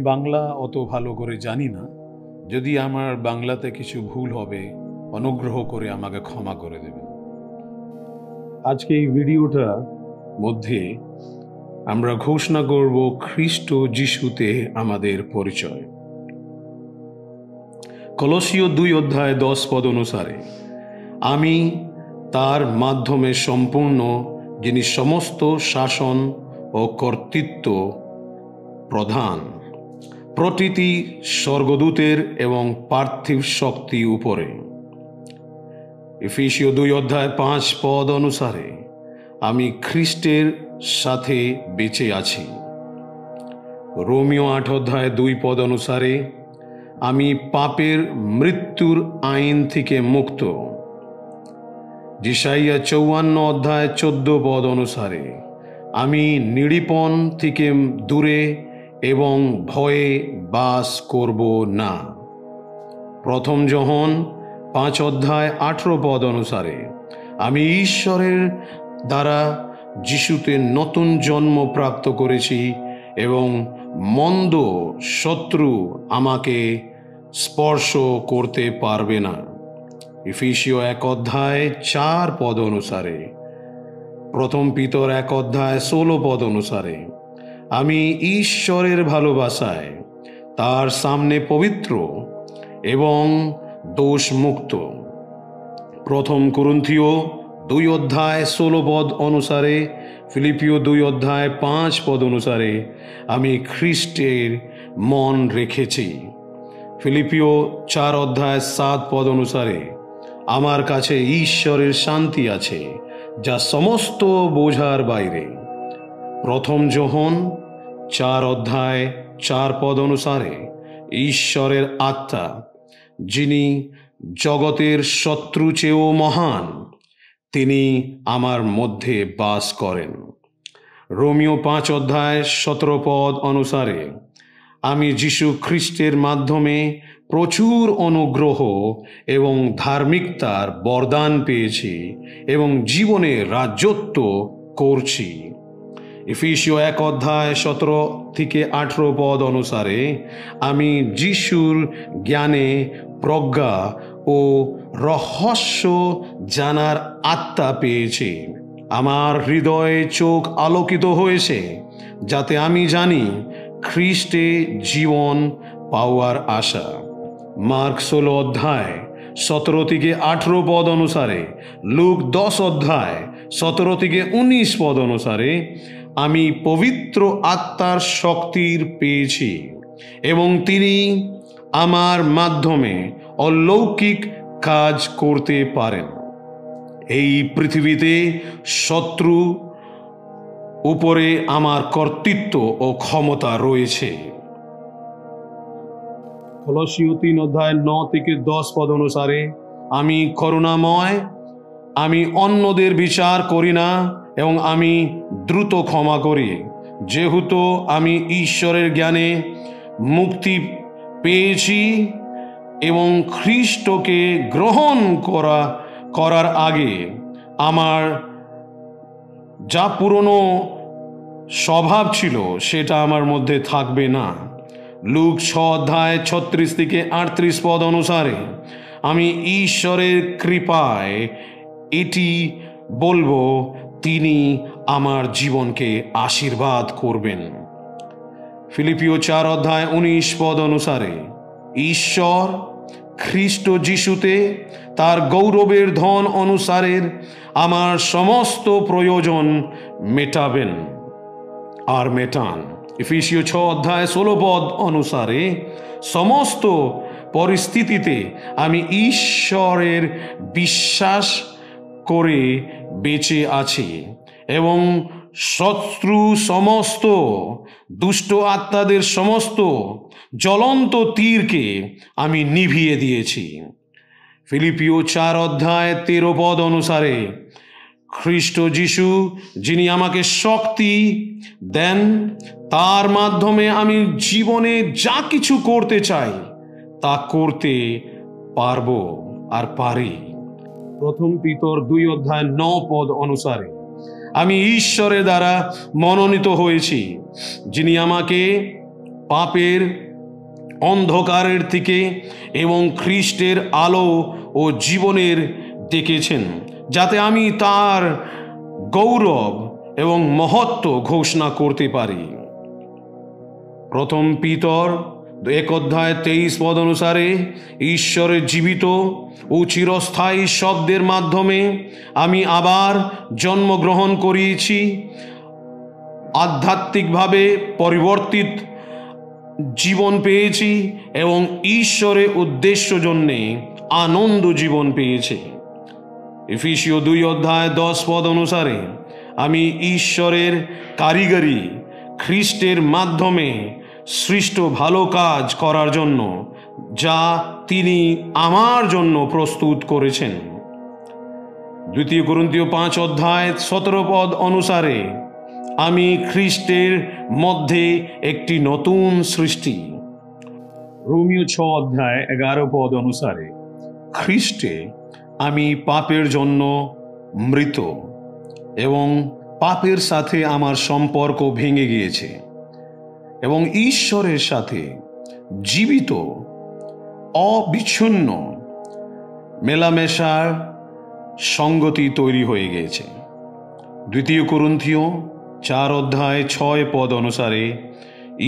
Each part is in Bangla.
বাংলা অত ভালো করে জানি না। যদি আমার বাংলাতে কিছু ভুল হবে, অনুগ্রহ করে আমাকে ক্ষমা করে দেবেন। আজকে এই ভিডিওটা মধ্যে আমরা ঘোষণা করব খ্রিস্ট যিশুতে আমাদের পরিচয়। কলসীয় 2:10 অনুসারে, আমি তার মাধ্যমে সম্পূর্ণ, যিনি সমস্ত শাসন ও কর্তৃত্ব প্রধান প্রতিটি স্বর্গদূতের এবং পার্থিব শক্তি উপরে। এফেসীয় 2:5 অনুসারে, আমি খ্রিস্টের সাথে বেঁচে আছি। রোমিও 8:2 অনুসারে, আমি পাপের মৃত্যুর আইন থেকে মুক্ত। যেসাইয়া 54:14 অনুসারে, আমি নিরীপণ থেকে দূরে এবং ভয়ে বাস করব না। প্রথম যোহন 5:18 অনুসারে, আমি ঈশ্বরের দ্বারা যিশুতে নতুন জন্ম প্রাপ্ত করেছি এবং মন্দ শত্রু আমাকে স্পর্শ করতে পারবে না। এফেসীয় 1:4 অনুসারে, প্রথম পিতর 1:16 অনুসারে, আমি ঈশ্বরের ভালোবাসায় তার সামনে পবিত্র এবং দোষমুক্ত। প্রথম কুরিন্থীয় 2:16 অনুসারে, ফিলিপিও 2:5 অনুসারে, আমি খ্রিস্টের মন রেখেছি। ফিলিপিও 4:7 অনুসারে, আমার কাছে ঈশ্বরের শান্তি আছে যা সমস্ত বোঝার বাইরে। প্রথম যোহন 4:4 অনুসারে, ঈশ্বরের আত্মা, যিনি জগতের শত্রু চেয়েও মহান, তিনি আমার মধ্যে বাস করেন। রোমিও 5:17 অনুসারে, আমি যীশু খ্রিস্টের মাধ্যমে প্রচুর অনুগ্রহ এবং ধার্মিকতার বরদান পেয়েছি এবং জীবনে রাজত্ব করছি। এফেসীয় 1:17-18 অনুসারে, আমি যিশুর জ্ঞানে প্রজ্ঞা ও রহস্য জানার আত্মা পেয়েছি। আমার হৃদয়ে চোখ আলোকিত হয়েছে, যাতে আমি জানি খ্রিস্টে জীবন পাওয়ার আশা। মার্ক 16:17-18 অনুসারে, লুক 10:17-19 অনুসারে, আমি পবিত্র আত্মার শক্তির পেয়েছি এবং তিনি আমার মাধ্যমে অলৌকিক কাজ করতে পারেন। এই পৃথিবীতে শত্রু উপরে আমার কর্তৃত্ব ও ক্ষমতা রয়েছে। কলসীয় 3:9-10 অনুসারে, আমি করুণাময়, আমি অন্যদের বিচার করি না এবং আমি দ্রুত ক্ষমা করি, যেহেতু আমি ঈশ্বরের জ্ঞানে মুক্তি পেয়েছি এবং খ্রিস্টকে গ্রহণ করার আগে আমার যা পুরনো স্বভাব ছিল সেটা আমার মধ্যে থাকবে না। লুক 6:36-38 অনুসারে, আমি ঈশ্বরের কৃপায় এটি বলবো, তিনি আমার জীবনকে আশীর্বাদ করবেন। ফিলিপিও 4:19 অনুসারে, ঈশ্বর খ্রিস্ট যিশুতে তার গৌরবের ধন অনুসারে আমার সমস্ত প্রয়োজন মেটাবেন আর মেটান। এফেসীয় 6:16 অনুসারে, সমস্ত পরিস্থিতিতে আমি ঈশ্বরের বিশ্বাস করে বেঁচে আছি এবং শত্রু সমস্ত দুষ্ট আত্মাদের সমস্ত জ্বলন্ত তীরকে আমি নিভিয়ে দিয়েছি। ফিলিপিও 4:13 অনুসারে, খ্রিস্ট যিশু যিনি আমাকে শক্তি দেন, তার মাধ্যমে আমি জীবনে যা কিছু করতে চাই তা করতে পারবো আর পারি। প্রথম পিতর 2:9 অনুসারে, আমি ঈশ্বরের দ্বারা মনোনীত হয়েছি, যিনি আমাকে পাপের অন্ধকারের থেকে এবং খ্রিস্টের আলো ও জীবনের ডেকেছেন, যাতে আমি তার গৌরব এবং মহত্ব ঘোষণা করতে পারি। প্রথম পিতর 1:23 অনুসারে ঈশ্বরের জীবিত ও চিরস্থায়ী শব্দের মাধ্যমে আমি আবার জন্মগ্রহণ করিয়েছি, আধ্যাত্মিকভাবে পরিবর্তিত জীবন পেয়েছি এবং ঈশ্বরের উদ্দেশ্য জন্যে আনন্দ জীবন পেয়েছি। এফেসীয় 2:10 অনুসারে আমি ঈশ্বরের কারিগরি খ্রিস্টের মাধ্যমে সৃষ্ট ভালো কাজ করার জন্য, যা তিনি আমার জন্য প্রস্তুত করেছেন। 2 কোরিন্থীয় 5:17 অনুসারে আমি খ্রিস্টের মধ্যে একটি নতুন সৃষ্টি। রোমীয় 6:11 অনুসারে খ্রিস্টে আমি পাপের জন্য মৃত এবং পাপের সাথে আমার সম্পর্ক ভেঙে গিয়েছে এবং ঈশ্বরের সাথে জীবিত অবিচ্ছিন্ন মেলামেশার সঙ্গতি তৈরি হয়ে গিয়েছে। 2 কোরিন্থীয় 4:6 অনুসারে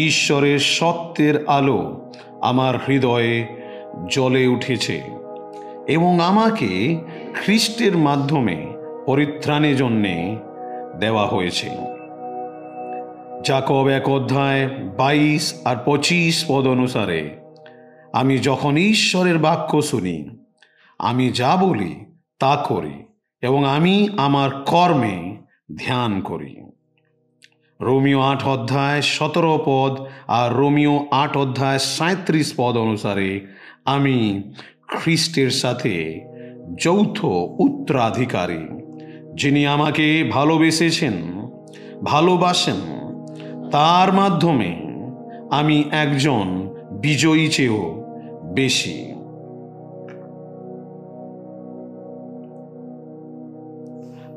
ঈশ্বরের সত্যের আলো আমার হৃদয়ে জ্বলে উঠেছে এবং আমাকে খ্রিস্টের মাধ্যমে পরিত্রাণের জন্যে দেওয়া হয়েছে। যাকব 1:22-25 অনুসারে আমি যখন ঈশ্বরের বাক্য শুনি, আমি যা বলি তা করি এবং আমি আমার কর্মে ধ্যান করি। রোমীয় 8:17 আর রোমীয় 8:37 অনুসারে আমি খ্রিস্টের সাথে যৌথ উত্তরাধিকারী, যিনি আমাকে ভালোবাসেন, তার মাধ্যমে আমি একজন বিজয়ী চেয়েও বেশি।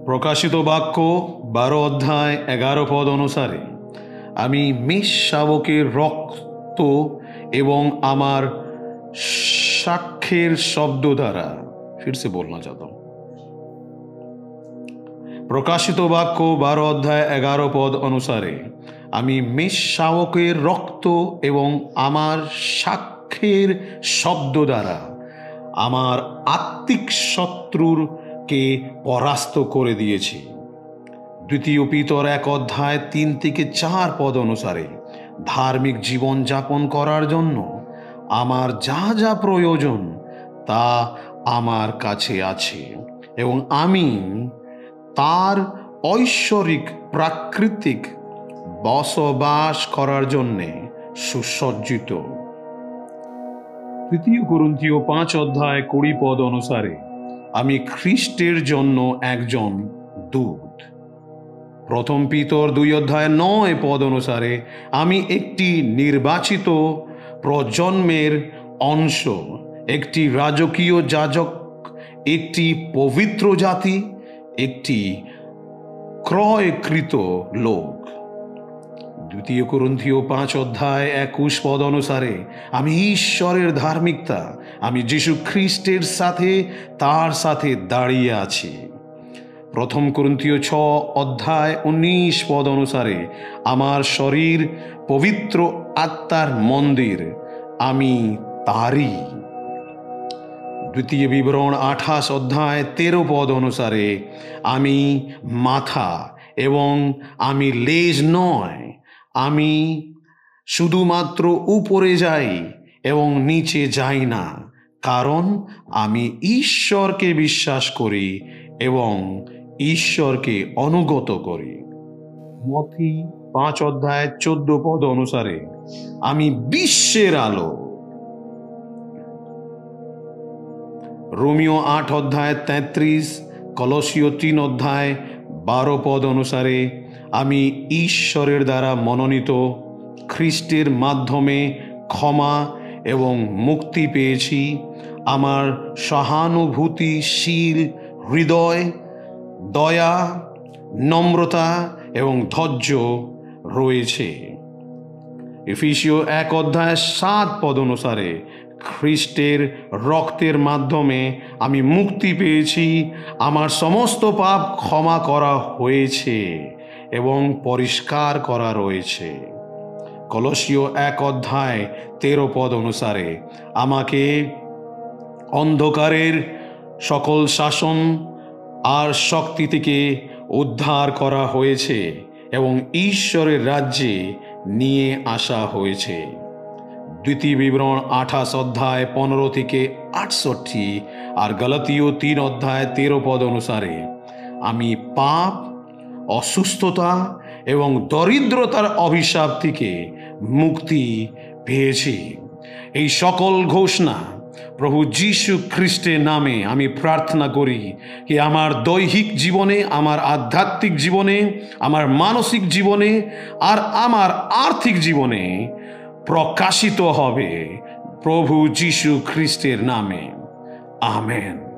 প্রকাশিত বাক্য 12:11 অনুসারে আমি মেষ শাবকের রক্ত এবং আমার সাক্ষ্যের শব্দ দ্বারা প্রকাশিত বাক্য 12:11 অনুসারে আমি মেষ শাবকের রক্ত এবং আমার সাক্ষ্যের শব্দ দ্বারা আমার আত্মিক শত্রুরকে পরাস্ত করে দিয়েছি। 2 পিতর 1:3-4 অনুসারে ধার্মিক জীবন যাপন করার জন্য আমার যা যা প্রয়োজন তা আমার কাছে আছে এবং আমি তার ঐশ্বরিক প্রাকৃতিক বসবাস করার জন্যে সুসজ্জিত। 2 কোরিন্থীয় 5:20 অনুসারে আমি খ্রিস্টের জন্য একজন দূত। প্রথম পিতর 2:9 অনুসারে আমি একটি নির্বাচিত প্রজন্মের অংশ, একটি রাজকীয় যাজক, একটি পবিত্র জাতি, একটি ক্রয়কৃত লোক। 2 কোরিন্থীয় 5:21 অনুসারে আমি ঈশ্বরের ধার্মিকতা, আমি যীশু খ্রিস্টের সাথে তার সাথে দাঁড়িয়ে আছি। প্রথম কোরিন্থীয় 6:19 অনুসারে আমার শরীর পবিত্র আত্মার মন্দির, আমি তারই। 2 বিবরণ 28:13 অনুসারে আমি মাথা এবং আমি লেজ নয়, আমি শুধুমাত্র উপরে যাই এবং নিচে যাই না, কারণ আমি ঈশ্বরকে বিশ্বাস করি এবং ঈশ্বরকে অনুগত করি। মথি 5:14 অনুসারে আমি বিশ্বের আলো। রোমীয় 8:33, কলসীয় 3:12 অনুসারে আমি ঈশ্বরের দ্বারা মনোনীত, খ্রিস্টের মাধ্যমে ক্ষমা এবং মুক্তি পেয়েছি। আমার সহানুভূতিশীল হৃদয়, দয়া, নম্রতা এবং ধৈর্য রয়েছে। এফেসীয় 1:7 অনুসারে খ্রিস্টের রক্তের মাধ্যমে আমি মুক্তি পেয়েছি, আমার সমস্ত পাপ ক্ষমা করা হয়েছে এবং পরিষ্কার করা রয়েছে। কলসীয় 1:13 অনুসারে আমাকে অন্ধকারের সকল শাসন আর শক্তি থেকে উদ্ধার করা হয়েছে এবং ঈশ্বরের রাজ্যে নিয়ে আসা হয়েছে। দ্বিতীয় বিবরণ 28:15-68 আর গলাতীয় 3:13 অনুসারে আমি পাপ, অসুস্থতা এবং দরিদ্রতার অভিশাপ থেকে মুক্তি পেয়েছি। এই সকল ঘোষণা প্রভু যীশু খ্রিস্টের নামে আমি প্রার্থনা করি যে আমার দৈহিক জীবনে, আমার আধ্যাত্মিক জীবনে, আমার মানসিক জীবনে আর আমার আর্থিক জীবনে প্রকাশিত হবে প্রভু যীশু খ্রিস্টের নামে। আমেন।